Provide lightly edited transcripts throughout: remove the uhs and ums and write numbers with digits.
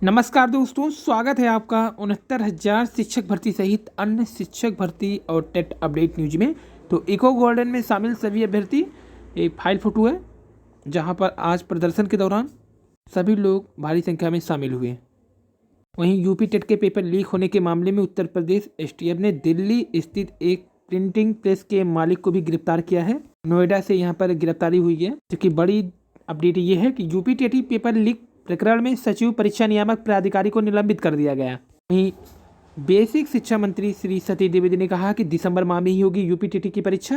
नमस्कार दोस्तों, स्वागत है आपका 69,000 शिक्षक भर्ती सहित अन्य शिक्षक भर्ती और टेट अपडेट न्यूज में। तो इको गोल्डन में शामिल सभी अभ्यर्थी एक फाइल फोटो है, जहां पर आज प्रदर्शन के दौरान सभी लोग भारी संख्या में शामिल हुए। वहीं यूपी टेट के पेपर लीक होने के मामले में उत्तर प्रदेश एसटीएफ ने दिल्ली स्थित एक प्रिंटिंग प्रेस के मालिक को भी गिरफ्तार किया है। नोएडा से यहाँ पर गिरफ्तारी हुई है। जबकि बड़ी अपडेट ये है कि यूपी टेट पेपर लीक प्रकरण में सचिव परीक्षा नियामक प्राधिकारी को निलंबित कर दिया गया। वहीं बेसिक शिक्षा मंत्री श्री सती द्विवेदी ने कहा कि दिसंबर माह में ही होगी यूपी टेट की परीक्षा।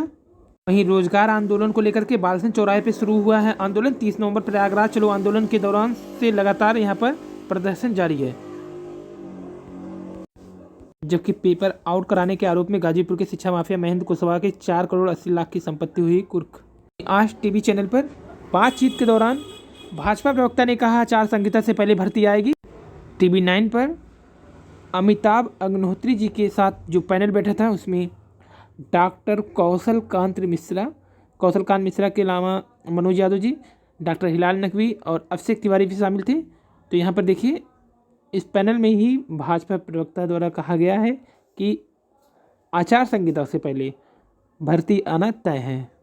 वहीं रोजगार आंदोलन को लेकर के बालसन चौराहे पे शुरू हुआ है आंदोलन। 30 नवंबर प्रयागराज चलो आंदोलन के दौरान से लगातार यहां पर प्रदर्शन जारी है। जबकि पेपर आउट कराने के आरोप में गाजीपुर के शिक्षा माफिया महेंद्र कुशवाहा के 4 करोड़ 80 लाख की संपत्ति हुई कुर्क। आज टीवी चैनल पर बातचीत के दौरान भाजपा प्रवक्ता ने कहा आचार संहिता से पहले भर्ती आएगी। टीवी 9 पर अमिताभ अग्निहोत्री जी के साथ जो पैनल बैठा था उसमें डॉक्टर कौशलकांत मिश्रा के अलावा मनोज यादव जी, डॉक्टर हिलाल नकवी और अभिषेक तिवारी भी शामिल थे। तो यहाँ पर देखिए, इस पैनल में ही भाजपा प्रवक्ता द्वारा कहा गया है कि आचार संहिता से पहले भर्ती आना तय है।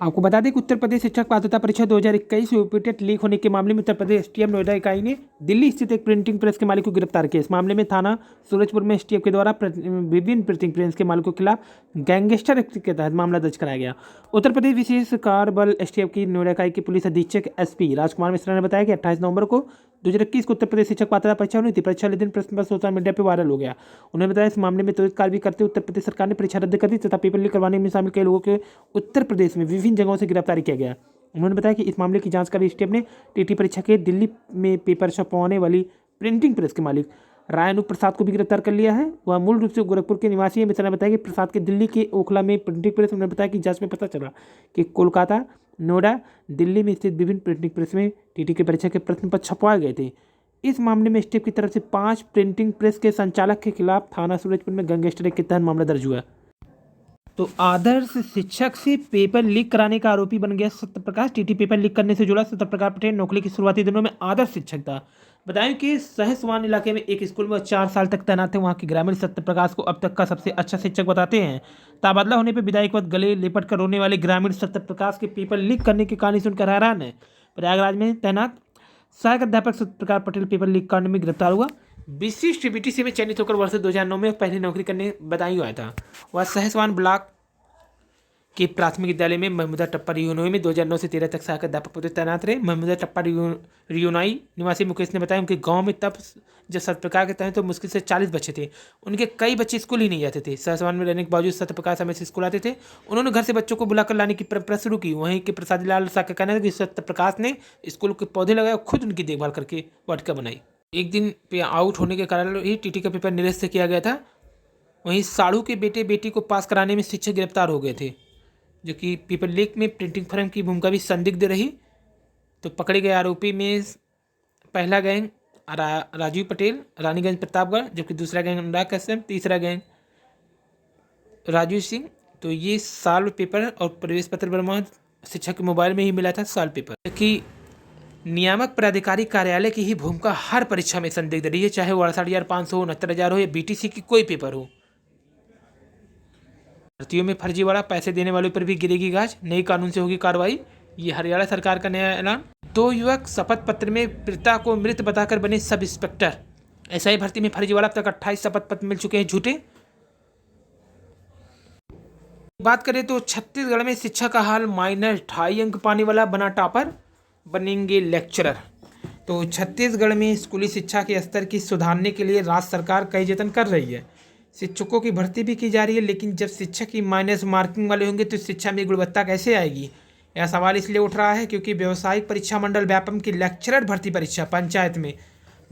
आपको बता दें कि उत्तर प्रदेश शिक्षक पात्रता परीक्षा 2021 यूपी टेट लीक होने के मामले में उत्तर प्रदेश एसटीएफ नोएडा इकाई ने दिल्ली स्थित एक प्रिंटिंग प्रेस के मालिक को गिरफ्तार किया। इस मामले में थाना सूरजपुर में एसटीएफ के द्वारा विभिन्न प्रिंटिंग प्रेस के मालिकों के खिलाफ गैंगस्टर एक्ट के तहत मामला दर्ज कराया गया। उत्तर प्रदेश विशेष कार्य बल एसटीएफ की नोएडा इकाई के पुलिस अधीक्षक एसपी राजकुमार मिश्रा ने बताया कि 28 नवंबर को 2021 को उत्तर प्रदेश शिक्षक पात्रता परीक्षा हुई थी। परीक्षा वाले दिन प्रश्न पत्र सोशल मीडिया पर वायरल हो गया। उन्होंने बताया इस मामले में त्वरित कार्रवाई करते उत्तर प्रदेश सरकार ने परीक्षा रद्द कर दी तथा पेपर लीक करवाने में शामिल कई लोगों के उत्तर प्रदेश में विभिन्न जगहों से गिरफ्तारी किया गया। उन्होंने बताया कि इस मामले की जांच कर रही स्टेप ने टीटी परीक्षा के दिल्ली में पेपर छपवाने वाली प्रिंटिंग प्रेस के मालिक रायनुप प्रसाद को भी गिरफ्तार कर लिया है। वह मूल रूप से गोरखपुर के निवासी है। मिश्रा ने बताया कि प्रसाद के दिल्ली के ओखला में प्रिंटिंग प्रेस। उन्होंने बताया कि जांच में पता चला कि कोलकाता, नोएडा, दिल्ली में स्थित विभिन्न प्रिंटिंग प्रेस में टीटी की परीक्षा के प्रश्न पत्र छपवाए गए थे। इस मामले में स्टेप की तरफ से 5 प्रिंटिंग प्रेस के संचालक के खिलाफ थाना सूरजपुर में गैंगस्टर एक्ट के तहत मामला दर्ज हुआ। तो आदर्श शिक्षक से पेपर लीक कराने का आरोपी बन गया सत्यप्रकाश। टीटी पेपर लीक करने से जुड़ा सत्यप्रकाश पटेल नौकरी के शुरुआती दिनों में आदर्श शिक्षक था। बताएं कि सहसवान इलाके में एक स्कूल में 4 साल तक तैनात थे। वहां के ग्रामीण सत्यप्रकाश को अब तक का सबसे अच्छा शिक्षक बताते हैं। तबादला होने पर विदाई के बाद गले लिपट कर रोने वाले ग्रामीण सत्यप्रकाश के पेपर लीक करने की कहानी सुनकर हैरान है। प्रयागराज में तैनात सहायक अध्यापक सत्यप्रकाश पटेल पेपर लीक कांड में गिरफ्तार हुआ। विशिष्ट बीटीसी में चयनित होकर वर्ष 2009 में पहली नौकरी करने बदायूं आया था। वह सहसवान ब्लॉक के प्राथमिक विद्यालय में महमूदा टप्पा रियोनोई में 2009 से 13 तक सहायक अध्यापक पद तैनात रहे। महमूदा टप्पा रियोनाई निवासी मुकेश ने बताया उनके गांव में तब जब सत्यप्रकाश के तहत तो मुश्किल से 40 बच्चे थे। उनके कई बच्चे स्कूल ही नहीं जाते थे। सहसवान में रहने के बावजूद सत्यप्रकाश समय से स्कूल आते थे। उन्होंने घर से बच्चों को बुलाकर लाने की परंपरा शुरू की। वहीं के प्रसाद लाल शाह का कहना है कि सत्यप्रकाश ने स्कूल के पौधे लगाए और खुद उनकी देखभाल करके वाटिका बनाई। एक दिन पे आउट होने के कारण ही टीटी का पेपर निरस्त किया गया था। वहीं साड़ू के बेटे बेटी को पास कराने में शिक्षक गिरफ्तार हो गए थे, जो कि पेपर लीक में प्रिंटिंग फर्म की भूमिका भी संदिग्ध रही। तो पकड़े गए आरोपी में पहला गैंग राजीव पटेल रानीगंज प्रतापगढ़, जबकि दूसरा गैंग अनुराग कश्यप, तीसरा गैंग राजू सिंह। तो ये साल पेपर और प्रवेश पत्र बरामद शिक्षक के मोबाइल में ही मिला था साल पेपर। जबकि नियामक प्राधिकारी कार्यालय की ही भूमिका हर परीक्षा में संदिग्ध रही है, चाहे वो 68,500 हो, 69,000 हो या बीटीसी की कोई पेपर हो। भर्तियों में फर्जीवाड़ा, पैसे देने वालों पर भी गिरेगी गाज, नई कानून से होगी कार्रवाई। ये हरियाणा सरकार का नया ऐलान। 2 युवक शपथ पत्र में पिता को मृत बताकर बने सब इंस्पेक्टर। एसआई भर्ती में फर्जीवाड़ा, अब तक 28 शपथ पत्र मिल चुके हैं झूठे। बात करें तो छत्तीसगढ़ में शिक्षा का हाल माइनस 2.5 अंक पाने वाला बना टॉपर, बनेंगे लेक्चरर। तो छत्तीसगढ़ में स्कूली शिक्षा के स्तर की सुधारने के लिए राज्य सरकार कई जतन कर रही है। शिक्षकों की भर्ती भी की जा रही है, लेकिन जब शिक्षक ही माइनस मार्किंग वाले होंगे तो शिक्षा में गुणवत्ता कैसे आएगी? यह सवाल इसलिए उठ रहा है क्योंकि व्यावसायिक परीक्षा मंडल व्यापम की लेक्चरर भर्ती परीक्षा पंचायत में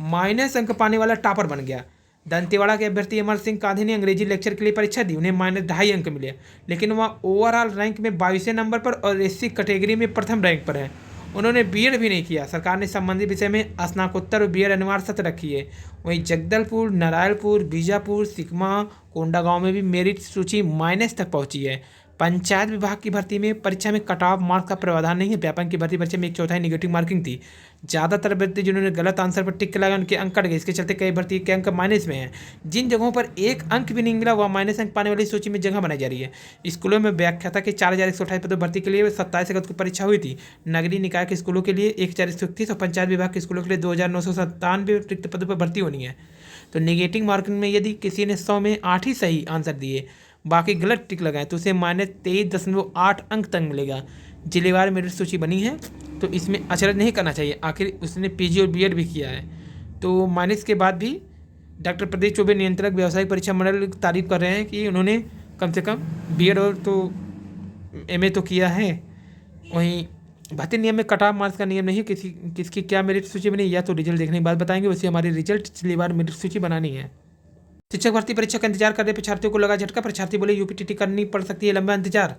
माइनस अंक पाने वाला टॉपर बन गया। दंतेवाड़ा के अभ्यर्थी अमर सिंह कांधे ने अंग्रेजी लेक्चर के लिए परीक्षा दी। उन्हें माइनस 2.5 अंक मिले, लेकिन वह ओवरऑल रैंक में 22वें नंबर पर और एससी कैटेगरी में प्रथम रैंक पर है। उन्होंने बीएड भी नहीं किया। सरकार ने संबंधित विषय में स्नातकोत्तर और बीएड अनिवार्य सत्र रखी है। वहीं जगदलपुर, नारायणपुर, बीजापुर, सिकमा, कोंडागांव में भी मेरिट सूची माइनस तक पहुंची है। पंचायत विभाग की भर्ती में परीक्षा में कट ऑफ मार्क्स का प्रावधान नहीं है। व्यापम की भर्ती परीक्षा में 1/4 नेगेटिव मार्किंग थी। ज़्यादातर अभ्यर्थी जिन्होंने गलत आंसर पर टिक लगाया उनके अंक कट गए। इसके चलते कई भर्ती के अंक माइनस में हैं। जिन जगहों पर एक अंक भी नहीं मिला वह माइनस अंक पाने वाली सूची में जगह बनाई जा रही है। स्कूलों में व्याख्याता के 4128 पदों भर्ती के लिए 27 अगस्त को परीक्षा हुई थी। नगरीय निकाय के स्कूलों के लिए 1131 और पंचायत विभाग के स्कूलों के लिए 2997 रिक्त पदों पर भर्ती होनी है। तो नेगेटिव मार्किंग में यदि किसी ने 100 में 8 ही सही आंसर दिए, बाकी गलत टिक लगाए, तो उसे -23.8 अंक तक मिलेगा। जिलेवार मेरिट सूची बनी है, तो इसमें अचरज नहीं करना चाहिए। आखिर उसने पीजी और बीएड भी किया है। तो माइनस के बाद भी डॉक्टर प्रदीप चौबे नियंत्रक व्यावसायिक परीक्षा मंडल तारीफ कर रहे हैं कि उन्होंने कम से कम बीएड और तो एमए तो किया है। वहीं भर्ती नियम में कट ऑफ मार्क्स का नियम नहीं है। किसकी क्या मेरिट सूची बनी या तो रिजल्ट देखने के बाद बताएंगे। वैसे हमारी रिजल्ट जिलेवार मेरिट सूची बनानी है। शिक्षक भर्ती परीक्षा का इंतजार कर रहे परीक्षार्थियों को लगा झटका। परीक्षार्थी बोले यूपीटीटी करनी पड़ सकती है लंबा इंतजार।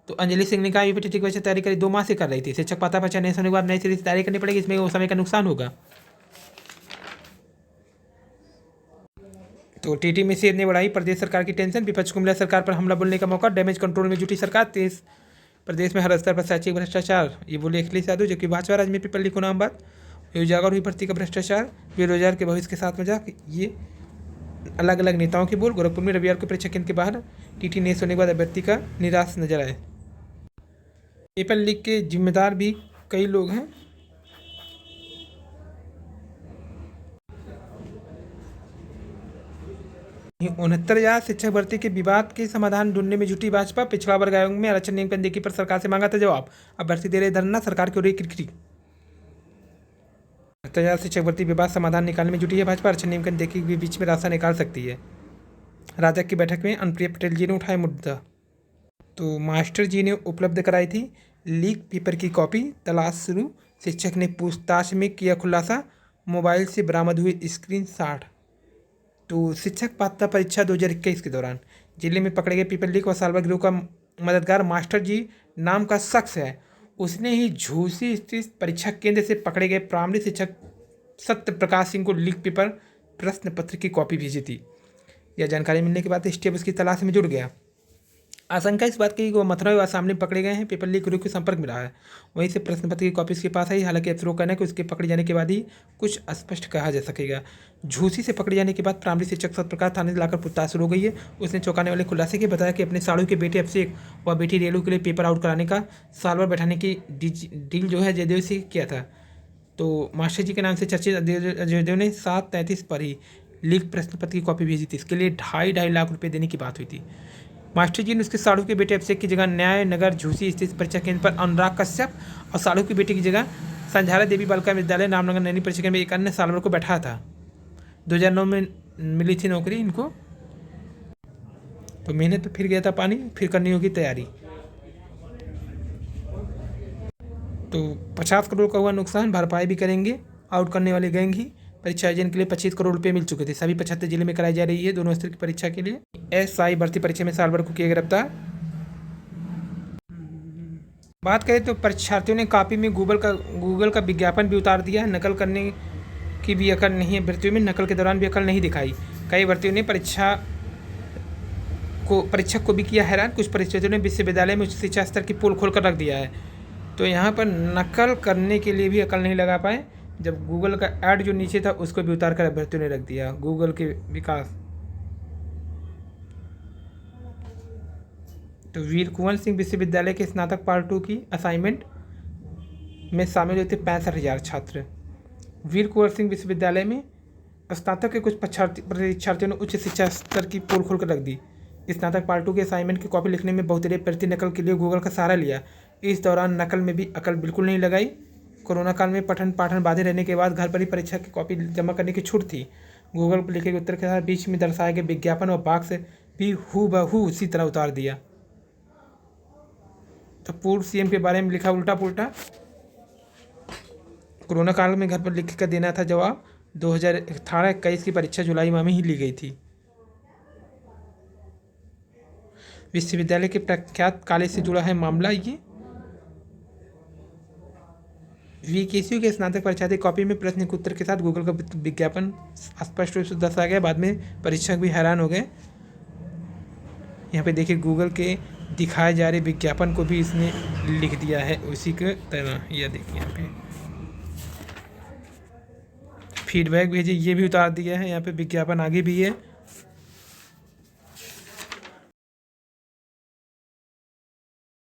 तो अंजलि सिंह ने कहा यूपीटीटी की वजह से तैयारी करी 2 माह से कर रही थी। शिक्षक पाता परीक्षा नहीं होने के बाद नई सिरे से तैयारी करनी पड़ेगी। इसमें वो समय का नुकसान होगा। तो टीटी में से ने बढ़ाई प्रदेश सरकार की टेंशन। विपक्ष को मिला सरकार पर हमला बोलने का मौका। डैमेज कंट्रोल में जुटी सरकार। तेज प्रदेश में हर स्तर पर शैक्षिक भ्रष्टाचार, ये बोले अखिलेश यादव। जबकि भाजपा राज्य में पीपल को नाम बात। उजागर हुई भर्ती का भ्रष्टाचार, बेरोजगार के भविष्य के साथ मजाक, ये अलग अलग नेताओं के बोल। गोरखपुर में रविवार को परीक्षा केंद्र के बाहर टीटी नहीं होने के बाद अभ्यर्थी का निराश नजर आए। पेपर लीक के जिम्मेदार भी कई लोग हैं। 69,000 शिक्षक भर्ती के विवाद के समाधान ढूंढने में जुटी भाजपा। पिछड़ा वर्ग आयोग में आरक्षण नियम देखी पर सरकार से मांगा था जवाब। अब भर्ती दे रहे धरना, सरकार की हो रही किरकिरी। 69,000 शिक्षक भर्ती विवाद समाधान निकालने में जुटी है भाजपा। आरक्षण नियम देखी के बीच में रास्ता निकाल सकती है। राजग की बैठक में अनुप्रिया पटेल जी ने उठाया मुद्दा। तो मास्टर जी ने उपलब्ध कराई थी लीक पेपर की कॉपी, तलाश शुरू। शिक्षक ने पूछताछ में किया खुलासा, मोबाइल से बरामद हुए स्क्रीनशॉट। तो शिक्षक पात्रता परीक्षा 2021 के दौरान जिले में पकड़े गए पेपर लीक व सालभर गिरोह का मददगार मास्टर जी नाम का शख्स है। उसने ही झूसी स्थित परीक्षा केंद्र से पकड़े गए प्राइमरी शिक्षक सत्य प्रकाश सिंह को लीक पेपर प्रश्न पत्र की कॉपी भेजी थी। यह जानकारी मिलने के बाद स्टेप उसकी तलाश में जुड़ गया। आशंका इस बात की वो मथुरा व सामने पकड़े गए हैं। पेपर लीक गिरोह के संपर्क में रहा है। वहीं से प्रश्न पत्र की कॉपी उसके पास आई। हालांकि अफसरों का कहना है कि उसके पकड़े जाने के बाद ही कुछ स्पष्ट कहा जा सकेगा। झूसी से पकड़े जाने के बाद प्राइमरी शिक्षक सत्यप्रकाश थाने से लाकर पूछताछ शुरू हो गई है। उसने चौंकाने वाले खुलासे के बताया कि अपने साड़ू के बेटे अभिषेक व बेटी रेलू के लिए पेपर आउट कराने का साल भर बैठाने की डील जो है जयदेव से किया था। तो मास्टर जी के नाम से चर्चित जयदेव ने 7:33 पर ही लीक प्रश्न पत्र की कॉपी भेजी थी। इसके लिए 2.5 लाख रुपये देने की बात हुई थी। मास्टर जी ने उसके साड़ू के बेटे अभिषेक की जगह न्याय नगर झूसी स्थित परीक्षा केंद्र पर अनुराग कश्यप और साड़ू की बेटी की जगह संझारा देवी बालिका विद्यालय रामनगर नैनी परीक्षा केंद्र में एक अन्य सालभर को बैठाया था। 2009 में मिली थी नौकरी इनको। तो मेहनत तो फिर गया था पानी, फिर करनी होगी तैयारी। तो 50 करोड़ का हुआ नुकसान, भरपाई भी करेंगे। आउट करने वाले गैंग ही। परीक्षा आयोजन के लिए 25 करोड़ रुपए मिल चुके थे। सभी 75 जिले में कराई जा रही है दोनों स्तर की परीक्षा के लिए। एसआई भर्ती परीक्षा में साल भर को किया गिरफ्तार। बात करें तो परीक्षार्थियों ने कॉपी में गूगल का विज्ञापन भी उतार दिया है। नकल करने की भी अकल नहीं है भर्तियों में। नकल के दौरान भी अकल नहीं दिखाई। कई भर्तियों ने परीक्षक को भी किया हैरान। कुछ परीक्षार्थियों ने विश्वविद्यालय में उच्च शिक्षा स्तर की पोल खोल कर रख दिया है। तो यहाँ पर नकल करने के लिए भी अकल नहीं लगा पाए। जब गूगल का ऐड जो नीचे था उसको भी उतार कर अभ्यर्थियों ने रख दिया। गूगल के विकास। तो वीर कुंवर सिंह विश्वविद्यालय के स्नातक पार्ट 2 की असाइनमेंट में शामिल होते 65,000 छात्र। वीर कुंवर सिंह विश्वविद्यालय में स्नातक के कुछ परीक्षार्थियों ने उच्च शिक्षा स्तर की पोल खोल कर रख दी। स्नातक पार्ट 2 के असाइनमेंट की कॉपी लिखने में बहुतेरे प्रति नकल के लिए गूगल का सहारा लिया। इस दौरान नकल में भी अकल बिल्कुल नहीं लगाई। कोरोना काल में पठन पाठन बाधे रहने के बाद घर पर ही परीक्षा की कॉपी जमा करने की छूट थी। गूगल पर लिखे गए उत्तर के साथ बीच में दर्शाए गए विज्ञापन और बॉक्स भी हूबहू उसी तरह उतार दिया। तो पूर्व सीएम के बारे में लिखा उल्टा पुल्टा। कोरोना काल में घर पर लिख कर देना था जवाब। 2018-21 की परीक्षा जुलाई माह में ही ली गई थी। विश्वविद्यालय के प्रख्यात कॉलेज से जुड़ा है मामला। ये वीकेसीयू के स्नातक परीक्षार्थी कॉपी में प्रश्न के उत्तर के साथ गूगल का विज्ञापन स्पष्ट रूप से दर्शाया गया। बाद में परीक्षक भी हैरान हो गए। यहाँ पे देखिए गूगल के दिखाए जा रहे विज्ञापन को भी इसने लिख दिया है उसी के तरह। यह देखिए यहाँ पे फीडबैक भेजिए, ये भी उतार दिया है। यहाँ पे विज्ञापन आगे भी है।